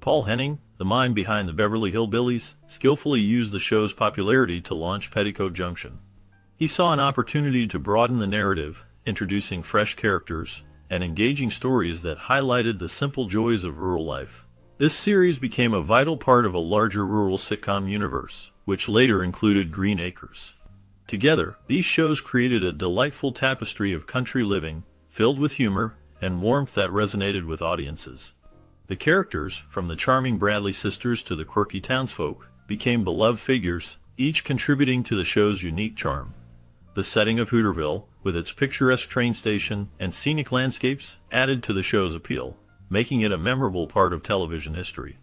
Paul Henning, the mind behind the Beverly Hillbillies, skillfully used the show's popularity to launch Petticoat Junction. He saw an opportunity to broaden the narrative, introducing fresh characters and engaging stories that highlighted the simple joys of rural life. This series became a vital part of a larger rural sitcom universe, which later included Green Acres. Together, these shows created a delightful tapestry of country living, filled with humor and warmth that resonated with audiences. The characters, from the charming Bradley sisters to the quirky townsfolk, became beloved figures, each contributing to the show's unique charm. The setting of Hooterville, with its picturesque train station and scenic landscapes, added to the show's appeal, making it a memorable part of television history.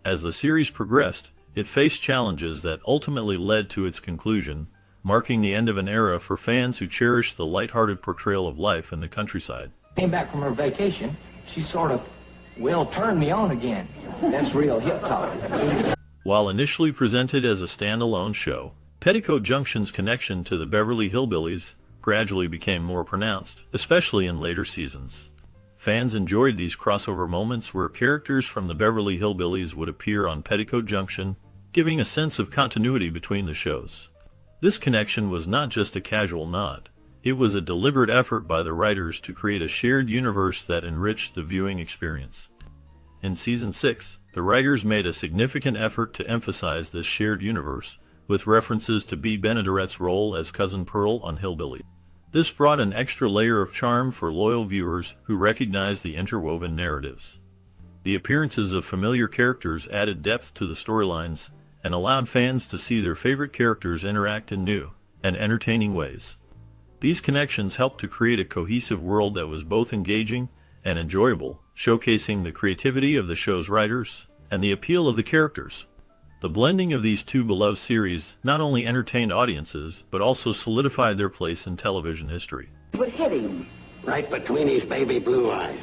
As the series progressed, it faced challenges that ultimately led to its conclusion, marking the end of an era for fans who cherished the lighthearted portrayal of life in the countryside. Came back from her vacation, she sort of, turned me on again. That's real hip talk. While initially presented as a standalone show, Petticoat Junction's connection to the Beverly Hillbillies gradually became more pronounced, especially in later seasons. Fans enjoyed these crossover moments where characters from the Beverly Hillbillies would appear on Petticoat Junction, giving a sense of continuity between the shows. This connection was not just a casual nod. It was a deliberate effort by the writers to create a shared universe that enriched the viewing experience. In Season 6, the writers made a significant effort to emphasize this shared universe, with references to Bea Benadette's role as Cousin Pearl on Hillbilly. This brought an extra layer of charm for loyal viewers who recognized the interwoven narratives. The appearances of familiar characters added depth to the storylines and allowed fans to see their favorite characters interact in new and entertaining ways. These connections helped to create a cohesive world that was both engaging and enjoyable, showcasing the creativity of the show's writers and the appeal of the characters. The blending of these two beloved series not only entertained audiences, but also solidified their place in television history. But hitting. Right between his baby blue eyes.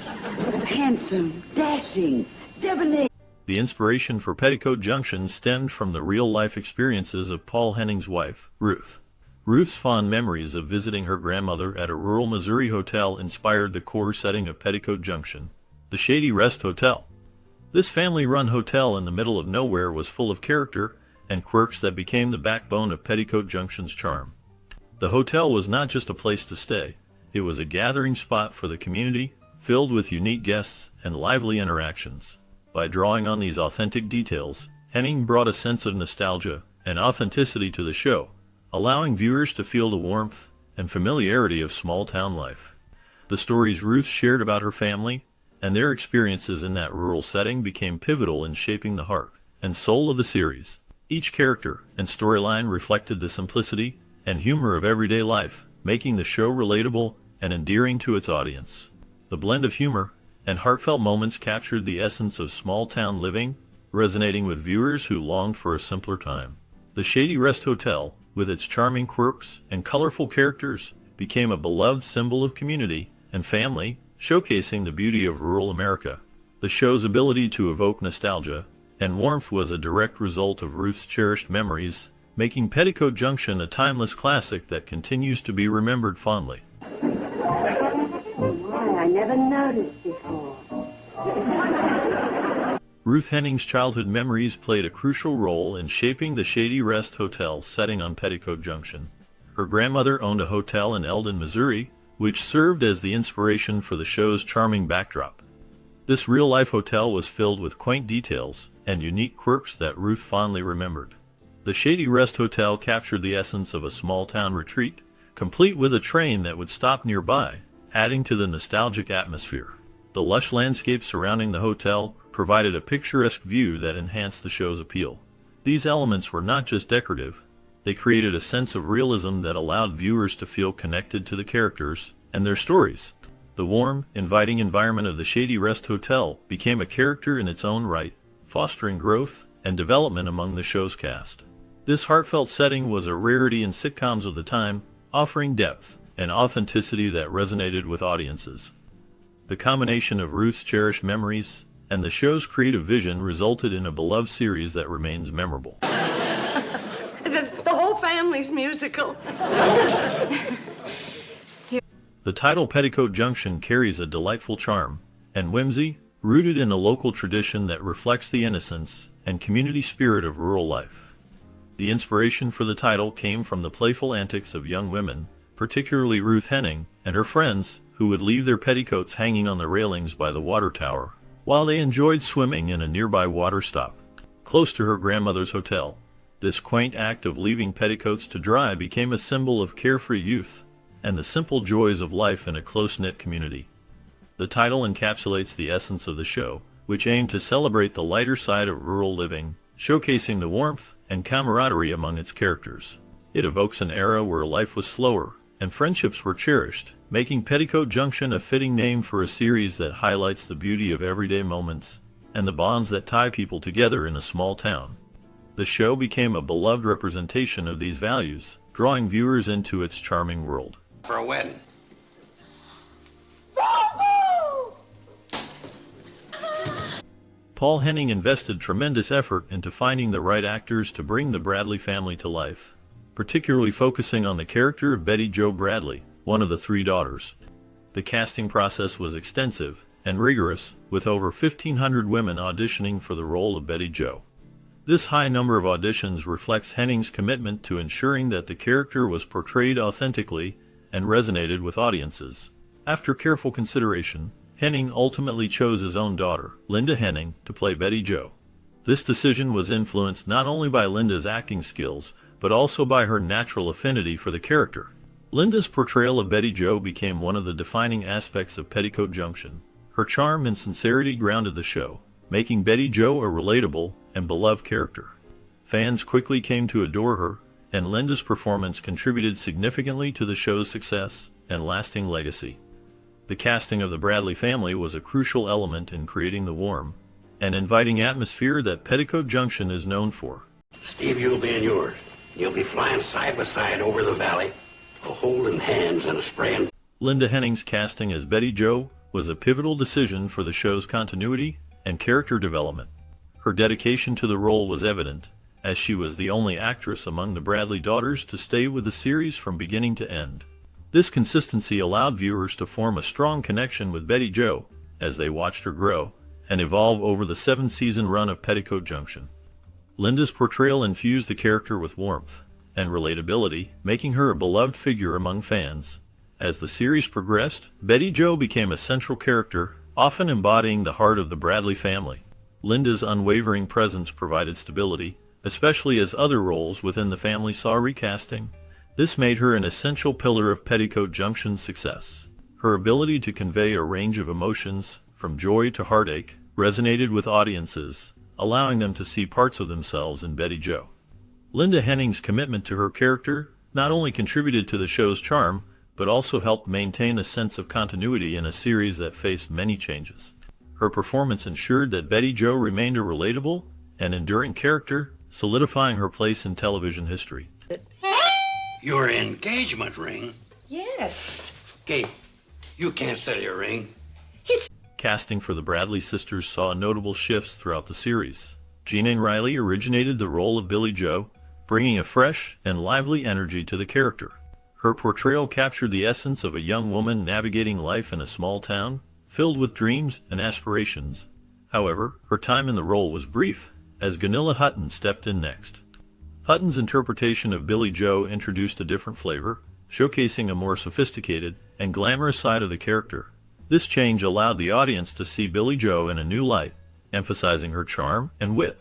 Handsome, dashing, debonair. The inspiration for Petticoat Junction stemmed from the real-life experiences of Paul Henning's wife, Ruth. Ruth's fond memories of visiting her grandmother at a rural Missouri hotel inspired the core setting of Petticoat Junction, the Shady Rest Hotel. This family-run hotel in the middle of nowhere was full of character and quirks that became the backbone of Petticoat Junction's charm. The hotel was not just a place to stay, it was a gathering spot for the community, filled with unique guests and lively interactions. By drawing on these authentic details, Henning brought a sense of nostalgia and authenticity to the show, allowing viewers to feel the warmth and familiarity of small-town life. The stories Ruth shared about her family and their experiences in that rural setting became pivotal in shaping the heart and soul of the series. Each character and storyline reflected the simplicity and humor of everyday life, making the show relatable and endearing to its audience. The blend of humor and heartfelt moments captured the essence of small-town living, resonating with viewers who longed for a simpler time. The Shady Rest Hotel, with its charming quirks and colorful characters, became a beloved symbol of community and family, showcasing the beauty of rural America. The show's ability to evoke nostalgia and warmth was a direct result of Ruth's cherished memories, making Petticoat Junction a timeless classic that continues to be remembered fondly. I never noticed before. Ruth Henning's childhood memories played a crucial role in shaping the Shady Rest Hotel setting on Petticoat Junction. Her grandmother owned a hotel in Eldon, Missouri, which served as the inspiration for the show's charming backdrop. This real-life hotel was filled with quaint details and unique quirks that Ruth fondly remembered. The Shady Rest Hotel captured the essence of a small-town retreat, complete with a train that would stop nearby, adding to the nostalgic atmosphere. The lush landscape surrounding the hotel provided a picturesque view that enhanced the show's appeal. These elements were not just decorative, they created a sense of realism that allowed viewers to feel connected to the characters and their stories. The warm, inviting environment of the Shady Rest Hotel became a character in its own right, fostering growth and development among the show's cast. This heartfelt setting was a rarity in sitcoms of the time, offering depth and authenticity that resonated with audiences. The combination of Ruth's cherished memories and the show's creative vision resulted in a beloved series that remains memorable. The whole family's musical. The title Petticoat Junction carries a delightful charm and whimsy, rooted in a local tradition that reflects the innocence and community spirit of rural life. The inspiration for the title came from the playful antics of young women, particularly Ruth Henning and her friends, who would leave their petticoats hanging on the railings by the water tower, while they enjoyed swimming in a nearby water stop, close to her grandmother's hotel. This quaint act of leaving petticoats to dry became a symbol of carefree youth and the simple joys of life in a close-knit community. The title encapsulates the essence of the show, which aimed to celebrate the lighter side of rural living, showcasing the warmth and camaraderie among its characters. It evokes an era where life was slower and friendships were cherished, making Petticoat Junction a fitting name for a series that highlights the beauty of everyday moments and the bonds that tie people together in a small town. The show became a beloved representation of these values, drawing viewers into its charming world. For a wedding. Paul Henning invested tremendous effort into finding the right actors to bring the Bradley family to life, particularly focusing on the character of Betty Jo Bradley, one of the three daughters. The casting process was extensive and rigorous, with over 1,500 women auditioning for the role of Betty Jo. This high number of auditions reflects Henning's commitment to ensuring that the character was portrayed authentically and resonated with audiences. After careful consideration, Henning ultimately chose his own daughter, Linda Henning, to play Betty Jo. This decision was influenced not only by Linda's acting skills, but also by her natural affinity for the character. Linda's portrayal of Betty Jo became one of the defining aspects of Petticoat Junction. Her charm and sincerity grounded the show, making Betty Jo a relatable and beloved character. Fans quickly came to adore her, and Linda's performance contributed significantly to the show's success and lasting legacy. The casting of the Bradley family was a crucial element in creating the warm and inviting atmosphere that Petticoat Junction is known for. Steve, you'll be in yours. You'll be flying side by side over the valley, holding hands and a spraying. Linda Henning's casting as Betty Jo was a pivotal decision for the show's continuity and character development. Her dedication to the role was evident, as she was the only actress among the Bradley daughters to stay with the series from beginning to end. This consistency allowed viewers to form a strong connection with Betty Jo as they watched her grow and evolve over the 7-season run of Petticoat Junction. Linda's portrayal infused the character with warmth and relatability, making her a beloved figure among fans. As the series progressed, Betty Jo became a central character, often embodying the heart of the Bradley family. Linda's unwavering presence provided stability, especially as other roles within the family saw recasting. This made her an essential pillar of Petticoat Junction's success. Her ability to convey a range of emotions, from joy to heartache, resonated with audiences, allowing them to see parts of themselves in Betty Jo. Linda Henning's commitment to her character not only contributed to the show's charm, but also helped maintain a sense of continuity in a series that faced many changes. Her performance ensured that Betty Jo remained a relatable and enduring character, solidifying her place in television history. Your engagement ring? Yes. Kate, you can't sell your ring. Casting for the Bradley sisters saw notable shifts throughout the series. Jeanine Riley originated the role of Billy Jo, bringing a fresh and lively energy to the character. Her portrayal captured the essence of a young woman navigating life in a small town, filled with dreams and aspirations. However, her time in the role was brief, as Gunilla Hutton stepped in next. Hutton's interpretation of Billy Jo introduced a different flavor, showcasing a more sophisticated and glamorous side of the character. This change allowed the audience to see Billy Jo in a new light, emphasizing her charm and wit.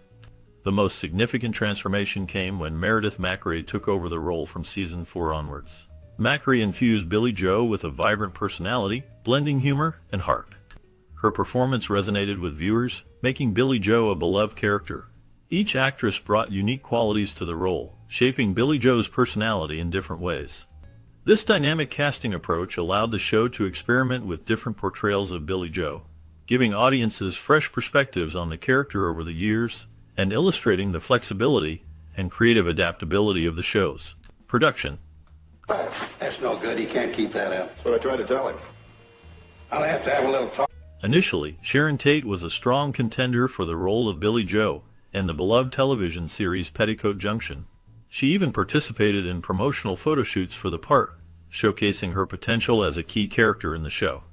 The most significant transformation came when Meredith Macri took over the role from season 4 onwards. Macri infused Billy Jo with a vibrant personality, blending humor and heart. Her performance resonated with viewers, making Billy Jo a beloved character. Each actress brought unique qualities to the role, shaping Billy Jo's personality in different ways. This dynamic casting approach allowed the show to experiment with different portrayals of Billy Jo, giving audiences fresh perspectives on the character over the years, and illustrating the flexibility and creative adaptability of the show's production. That's no good. He can't keep that up. That's what I tried to tell him. I'll have to have a little talk. Initially, Sharon Tate was a strong contender for the role of Billy Jo in the beloved television series Petticoat Junction. She even participated in promotional photo shoots for the part, showcasing her potential as a key character in the show.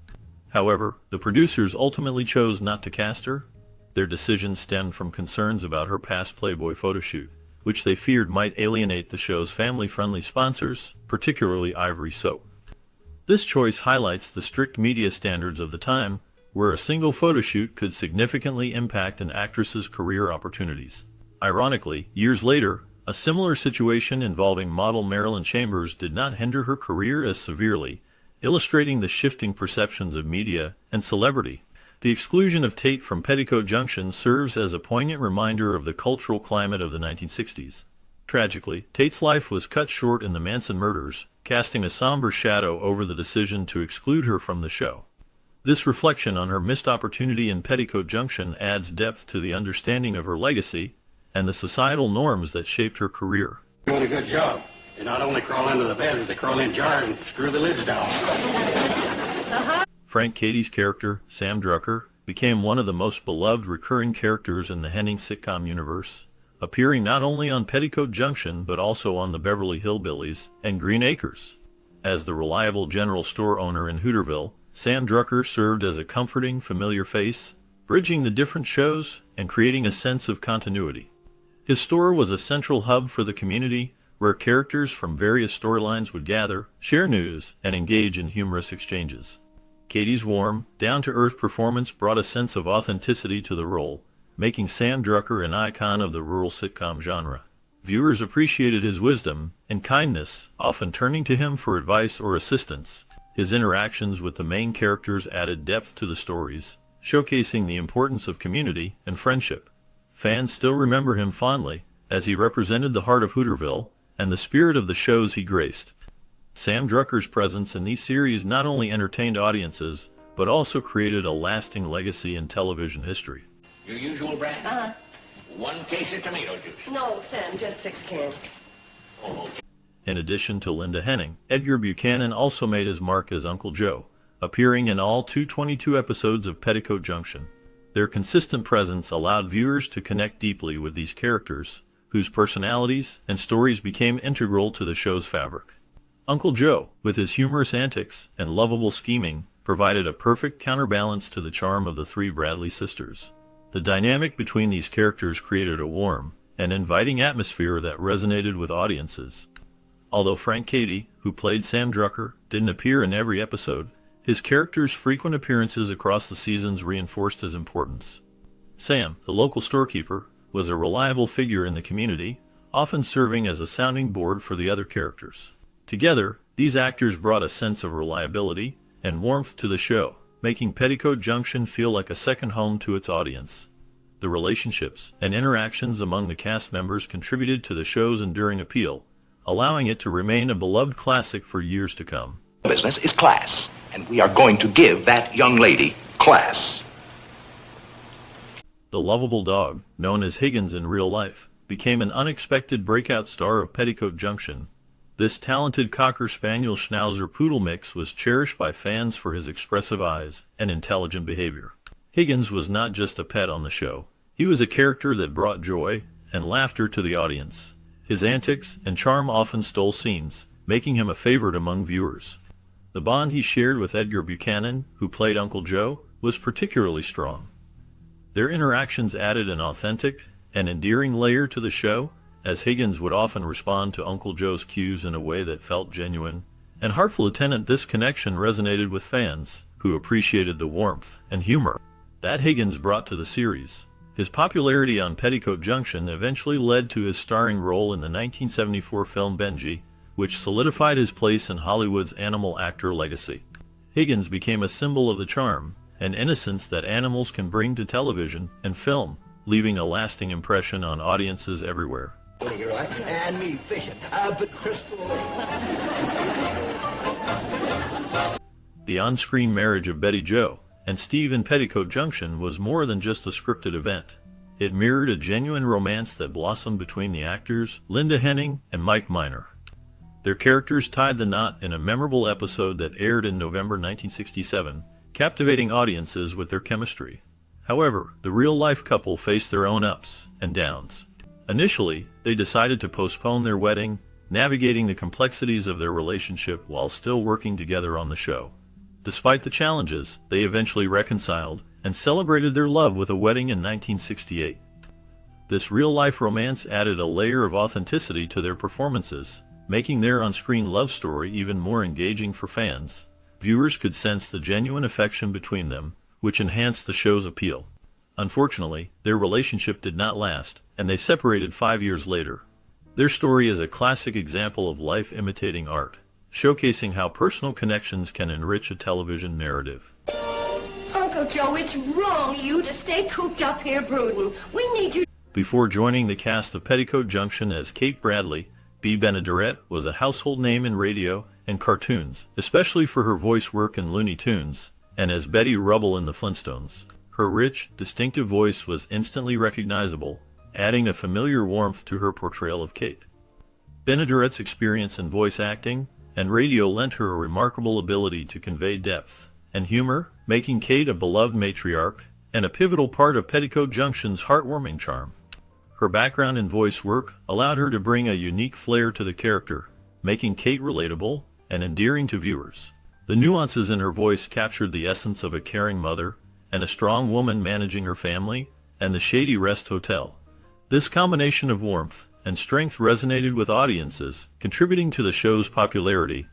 However, the producers ultimately chose not to cast her. Their decision stemmed from concerns about her past Playboy photoshoot, which they feared might alienate the show's family-friendly sponsors, particularly Ivory Soap. This choice highlights the strict media standards of the time, where a single photoshoot could significantly impact an actress's career opportunities. Ironically, years later, a similar situation involving model Marilyn Chambers did not hinder her career as severely, illustrating the shifting perceptions of media and celebrity. The exclusion of Tate from Petticoat Junction serves as a poignant reminder of the cultural climate of the 1960s. Tragically, Tate's life was cut short in the Manson murders, casting a somber shadow over the decision to exclude her from the show. This reflection on her missed opportunity in Petticoat Junction adds depth to the understanding of her legacy and the societal norms that shaped her career. Doing a good job. They not only crawl into the beds, they crawl in jars and screw the lids down. Frank Cady's character, Sam Drucker, became one of the most beloved recurring characters in the Henning sitcom universe, appearing not only on Petticoat Junction but also on the Beverly Hillbillies and Green Acres. As the reliable general store owner in Hooterville, Sam Drucker served as a comforting, familiar face, bridging the different shows and creating a sense of continuity. His store was a central hub for the community, where characters from various storylines would gather, share news, and engage in humorous exchanges. Cady's warm, down-to-earth performance brought a sense of authenticity to the role, making Sam Drucker an icon of the rural sitcom genre. Viewers appreciated his wisdom and kindness, often turning to him for advice or assistance. His interactions with the main characters added depth to the stories, showcasing the importance of community and friendship. Fans still remember him fondly, as he represented the heart of Hooterville and the spirit of the shows he graced. Sam Drucker's presence in these series not only entertained audiences, but also created a lasting legacy in television history. Your usual brand? One case of tomato juice. No, Sam, just 6 cans. Oh, okay. In addition to Linda Henning, Edgar Buchanan also made his mark as Uncle Joe, appearing in all 222 episodes of Petticoat Junction. Their consistent presence allowed viewers to connect deeply with these characters, whose personalities and stories became integral to the show's fabric. Uncle Joe, with his humorous antics and lovable scheming, provided a perfect counterbalance to the charm of the three Bradley sisters. The dynamic between these characters created a warm and inviting atmosphere that resonated with audiences. Although Frank Cady, who played Sam Drucker, didn't appear in every episode, his character's frequent appearances across the seasons reinforced his importance. Sam, the local storekeeper, was a reliable figure in the community, often serving as a sounding board for the other characters. Together, these actors brought a sense of reliability and warmth to the show, making Petticoat Junction feel like a second home to its audience. The relationships and interactions among the cast members contributed to the show's enduring appeal, allowing it to remain a beloved classic for years to come. Business is class, and we are going to give that young lady class. The lovable dog, known as Higgins in real life, became an unexpected breakout star of Petticoat Junction. This talented Cocker Spaniel Schnauzer Poodle mix was cherished by fans for his expressive eyes and intelligent behavior. Higgins was not just a pet on the show. He was a character that brought joy and laughter to the audience. His antics and charm often stole scenes, making him a favorite among viewers. The bond he shared with Edgar Buchanan, who played Uncle Joe, was particularly strong. Their interactions added an authentic and endearing layer to the show, as Higgins would often respond to Uncle Joe's cues in a way that felt genuine and heartful. This connection resonated with fans, who appreciated the warmth and humor that Higgins brought to the series. His popularity on Petticoat Junction eventually led to his starring role in the 1974 film Benji, which solidified his place in Hollywood's animal actor legacy. Higgins became a symbol of the charm and innocence that animals can bring to television and film, leaving a lasting impression on audiences everywhere. And me fishing up at Crystal Lake. The on-screen marriage of Betty Jo and Steve in Petticoat Junction was more than just a scripted event. It mirrored a genuine romance that blossomed between the actors Linda Henning and Mike Miner. Their characters tied the knot in a memorable episode that aired in November 1967, captivating audiences with their chemistry. However, the real-life couple faced their own ups and downs. Initially, they decided to postpone their wedding, navigating the complexities of their relationship while still working together on the show. Despite the challenges, they eventually reconciled and celebrated their love with a wedding in 1968. This real-life romance added a layer of authenticity to their performances, making their on-screen love story even more engaging for fans. Viewers could sense the genuine affection between them, which enhanced the show's appeal. Unfortunately, their relationship did not last, and they separated 5 years later. Their story is a classic example of life imitating art, showcasing how personal connections can enrich a television narrative. Uncle Joe, it's wrong you to stay cooped up here brooding. We need you. Before joining the cast of Petticoat Junction as Kate Bradley, Bea Benaderet was a household name in radio and cartoons, especially for her voice work in Looney Tunes, and as Betty Rubble in the Flintstones. Her rich, distinctive voice was instantly recognizable, adding a familiar warmth to her portrayal of Kate. Benaderet's experience in voice acting and radio lent her a remarkable ability to convey depth and humor, making Kate a beloved matriarch and a pivotal part of Petticoat Junction's heartwarming charm. Her background in voice work allowed her to bring a unique flair to the character, making Kate relatable and endearing to viewers. The nuances in her voice captured the essence of a caring mother and a strong woman managing her family and the Shady Rest Hotel. This combination of warmth and strength resonated with audiences, contributing to the show's popularity.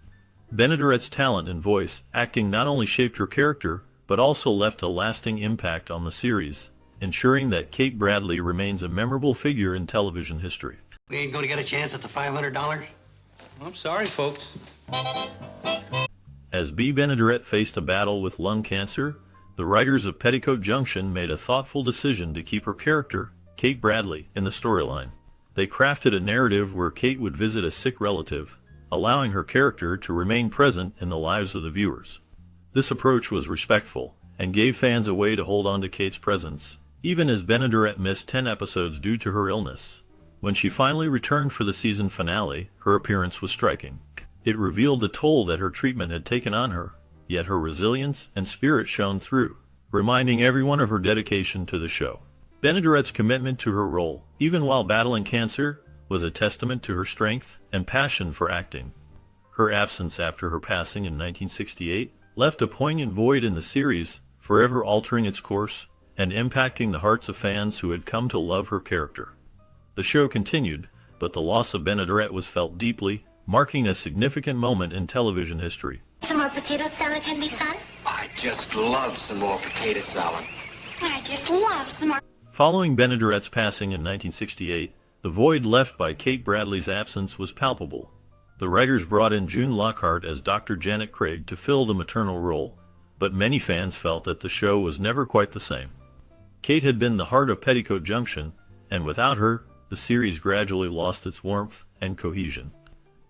Benaderet's talent in voice acting not only shaped her character, but also left a lasting impact on the series, ensuring that Kate Bradley remains a memorable figure in television history. We ain't gonna get a chance at the $500? I'm sorry, folks. As Bea Benaderet faced a battle with lung cancer, the writers of Petticoat Junction made a thoughtful decision to keep her character, Kate Bradley, in the storyline. They crafted a narrative where Kate would visit a sick relative, allowing her character to remain present in the lives of the viewers. This approach was respectful and gave fans a way to hold on to Kate's presence, even as Benaderet missed 10 episodes due to her illness. When she finally returned for the season finale, her appearance was striking. It revealed the toll that her treatment had taken on her, yet her resilience and spirit shone through, reminding everyone of her dedication to the show. Benaderet's commitment to her role, even while battling cancer, was a testament to her strength and passion for acting. Her absence after her passing in 1968 left a poignant void in the series, forever altering its course and impacting the hearts of fans who had come to love her character. The show continued, but the loss of Benaderet was felt deeply, marking a significant moment in television history. Some more potato salad, Henry, son? I just love some more potato salad. I just love some more. Following Benaderet's passing in 1968, the void left by Kate Bradley's absence was palpable. The writers brought in June Lockhart as Dr. Janet Craig to fill the maternal role, but many fans felt that the show was never quite the same. Kate had been the heart of Petticoat Junction, and without her, the series gradually lost its warmth and cohesion.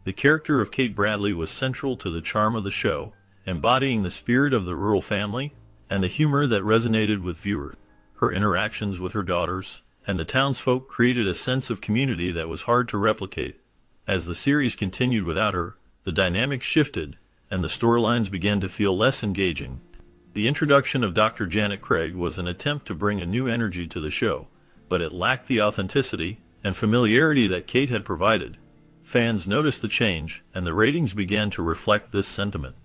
The character of Kate Bradley was central to the charm of the show, embodying the spirit of the rural family and the humor that resonated with viewers. Her interactions with her daughters and the townsfolk created a sense of community that was hard to replicate. As the series continued without her, the dynamics shifted, and the storylines began to feel less engaging. The introduction of Dr. Janet Craig was an attempt to bring a new energy to the show, but it lacked the authenticity and familiarity that Kate had provided. Fans noticed the change, and the ratings began to reflect this sentiment.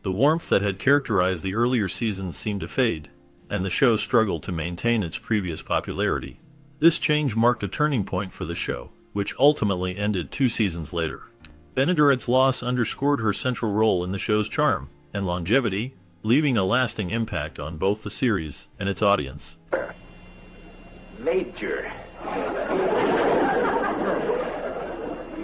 The warmth that had characterized the earlier seasons seemed to fade, and the show struggled to maintain its previous popularity. This change marked a turning point for the show, which ultimately ended 2 seasons later. Benaderet's loss underscored her central role in the show's charm and longevity, leaving a lasting impact on both the series and its audience. Major. We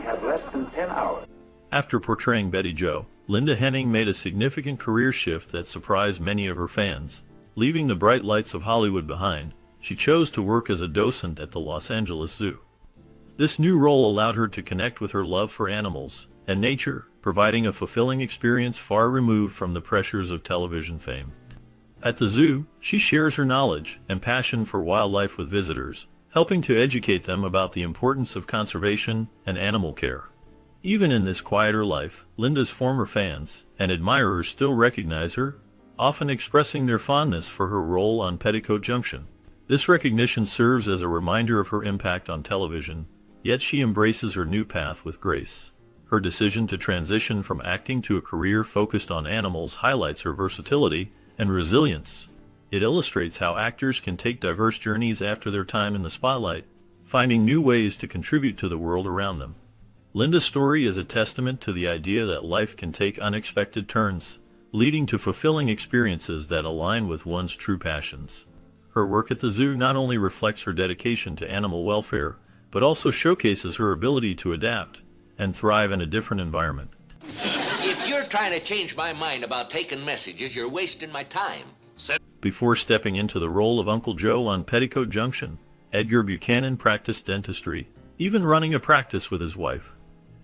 have less than 10 hours. After portraying Betty Jo, Linda Henning made a significant career shift that surprised many of her fans. Leaving the bright lights of Hollywood behind, she chose to work as a docent at the Los Angeles Zoo. This new role allowed her to connect with her love for animals and nature, providing a fulfilling experience far removed from the pressures of television fame. At the zoo, she shares her knowledge and passion for wildlife with visitors, helping to educate them about the importance of conservation and animal care. Even in this quieter life, Linda's former fans and admirers still recognize her, often expressing their fondness for her role on Petticoat Junction. This recognition serves as a reminder of her impact on television, yet she embraces her new path with grace. Her decision to transition from acting to a career focused on animals highlights her versatility and resilience. It illustrates how actors can take diverse journeys after their time in the spotlight, finding new ways to contribute to the world around them. Linda's story is a testament to the idea that life can take unexpected turns, leading to fulfilling experiences that align with one's true passions. Her work at the zoo not only reflects her dedication to animal welfare, but also showcases her ability to adapt and thrive in a different environment. If you're trying to change my mind about taking messages, you're wasting my time. Before stepping into the role of Uncle Joe on Petticoat Junction, Edgar Buchanan practiced dentistry, even running a practice with his wife.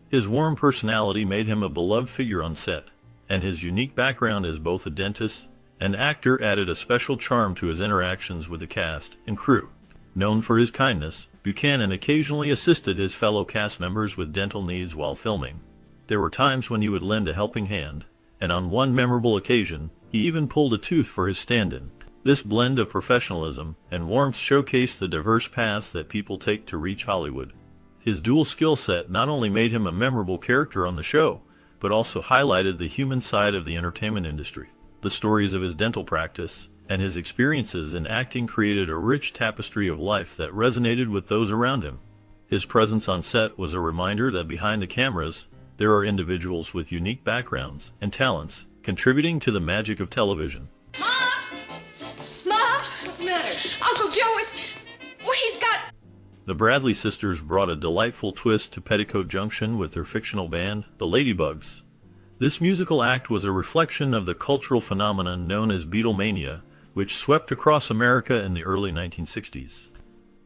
His warm personality made him a beloved figure on set, and his unique background as both a dentist and actor added a special charm to his interactions with the cast and crew. Known for his kindness, Buchanan occasionally assisted his fellow cast members with dental needs while filming. There were times when he would lend a helping hand, and on one memorable occasion, he even pulled a tooth for his stand-in. This blend of professionalism and warmth showcased the diverse paths that people take to reach Hollywood. His dual skill set not only made him a memorable character on the show, but also highlighted the human side of the entertainment industry. The stories of his dental practice and his experiences in acting created a rich tapestry of life that resonated with those around him. His presence on set was a reminder that behind the cameras, there are individuals with unique backgrounds and talents, contributing to the magic of television. Mom! Mom! What's the matter? Uncle Joe is... Well, he's got... The Bradley sisters brought a delightful twist to Petticoat Junction with their fictional band, the Ladybugs. This musical act was a reflection of the cultural phenomenon known as Beatlemania, which swept across America in the early 1960s.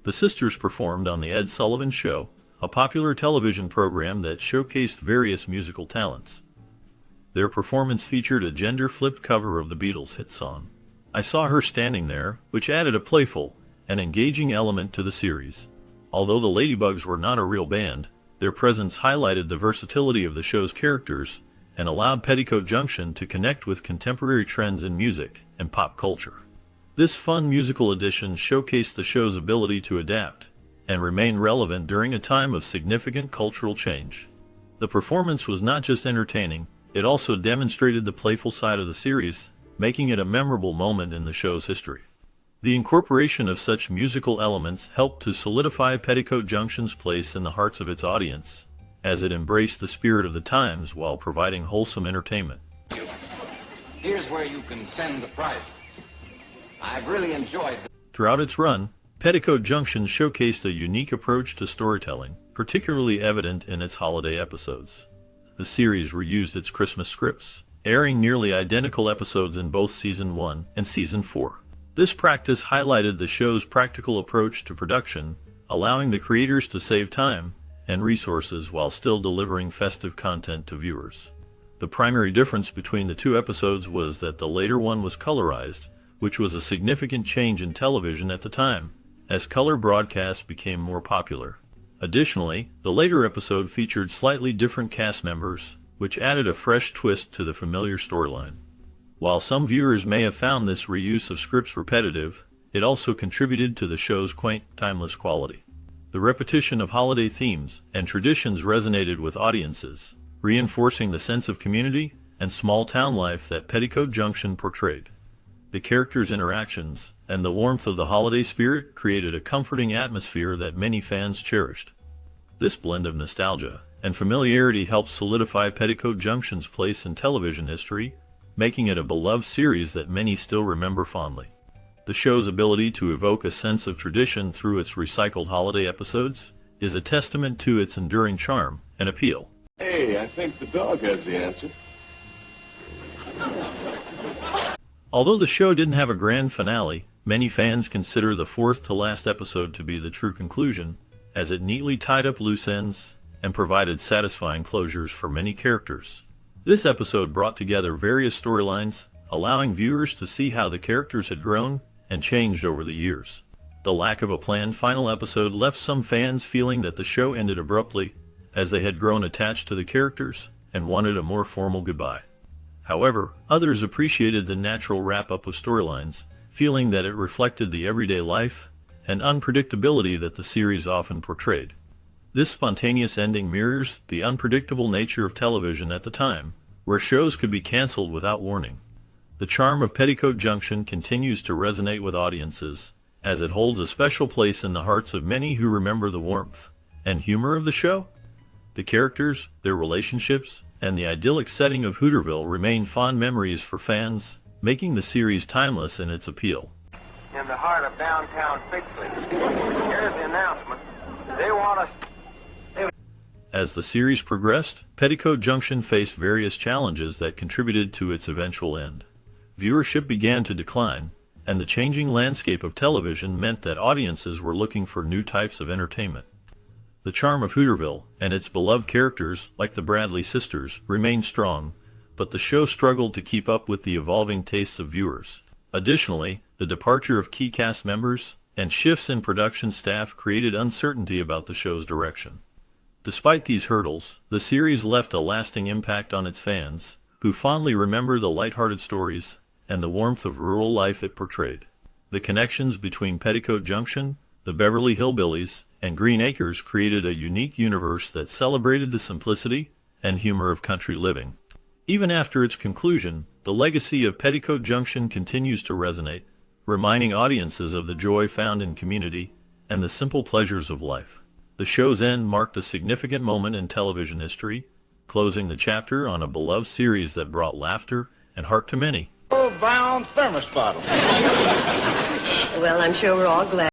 The sisters performed on The Ed Sullivan Show, a popular television program that showcased various musical talents. Their performance featured a gender-flipped cover of the Beatles' hit song, I Saw Her Standing There, which added a playful and engaging element to the series. Although the Ladybugs were not a real band, their presence highlighted the versatility of the show's characters and allowed Petticoat Junction to connect with contemporary trends in music and pop culture. This fun musical addition showcased the show's ability to adapt and remain relevant during a time of significant cultural change. The performance was not just entertaining, it also demonstrated the playful side of the series, making it a memorable moment in the show's history. The incorporation of such musical elements helped to solidify Petticoat Junction's place in the hearts of its audience, as it embraced the spirit of the times while providing wholesome entertainment. Here's where you can send the prizes. I've really enjoyed the... Throughout its run, Petticoat Junction showcased a unique approach to storytelling, particularly evident in its holiday episodes. The series reused its Christmas scripts, airing nearly identical episodes in both Season 1 and Season 4. This practice highlighted the show's practical approach to production, allowing the creators to save time and resources while still delivering festive content to viewers. The primary difference between the two episodes was that the later one was colorized, which was a significant change in television at the time, as color broadcasts became more popular. Additionally, the later episode featured slightly different cast members, which added a fresh twist to the familiar storyline. While some viewers may have found this reuse of scripts repetitive, it also contributed to the show's quaint, timeless quality. The repetition of holiday themes and traditions resonated with audiences, reinforcing the sense of community and small-town life that Petticoat Junction portrayed. The characters' interactions and the warmth of the holiday spirit created a comforting atmosphere that many fans cherished. This blend of nostalgia and familiarity helped solidify Petticoat Junction's place in television history, making it a beloved series that many still remember fondly. The show's ability to evoke a sense of tradition through its recycled holiday episodes is a testament to its enduring charm and appeal. Hey, I think the dog has the answer. Although the show didn't have a grand finale, many fans consider the fourth-to-last episode to be the true conclusion, as it neatly tied up loose ends and provided satisfying closures for many characters. This episode brought together various storylines, allowing viewers to see how the characters had grown and changed over the years. The lack of a planned final episode left some fans feeling that the show ended abruptly, as they had grown attached to the characters and wanted a more formal goodbye. However, others appreciated the natural wrap-up of storylines, feeling that it reflected the everyday life and unpredictability that the series often portrayed. This spontaneous ending mirrors the unpredictable nature of television at the time, where shows could be canceled without warning. The charm of Petticoat Junction continues to resonate with audiences, as it holds a special place in the hearts of many who remember the warmth and humor of the show. The characters, their relationships, and the idyllic setting of Hooterville remain fond memories for fans, making the series timeless in its appeal. In the heart of downtown Fixley, here's the announcement. They want us... As the series progressed, Petticoat Junction faced various challenges that contributed to its eventual end. Viewership began to decline, and the changing landscape of television meant that audiences were looking for new types of entertainment. The charm of Hooterville and its beloved characters, like the Bradley sisters, remained strong, but the show struggled to keep up with the evolving tastes of viewers. Additionally, the departure of key cast members and shifts in production staff created uncertainty about the show's direction. Despite these hurdles, the series left a lasting impact on its fans, who fondly remember the lighthearted stories and the warmth of rural life it portrayed. The connections between Petticoat Junction, the Beverly Hillbillies, and Green Acres created a unique universe that celebrated the simplicity and humor of country living. Even after its conclusion, the legacy of Petticoat Junction continues to resonate, reminding audiences of the joy found in community and the simple pleasures of life. The show's end marked a significant moment in television history, closing the chapter on a beloved series that brought laughter and heart to many. Bound thermos bottle. Well, I'm sure we're all glad.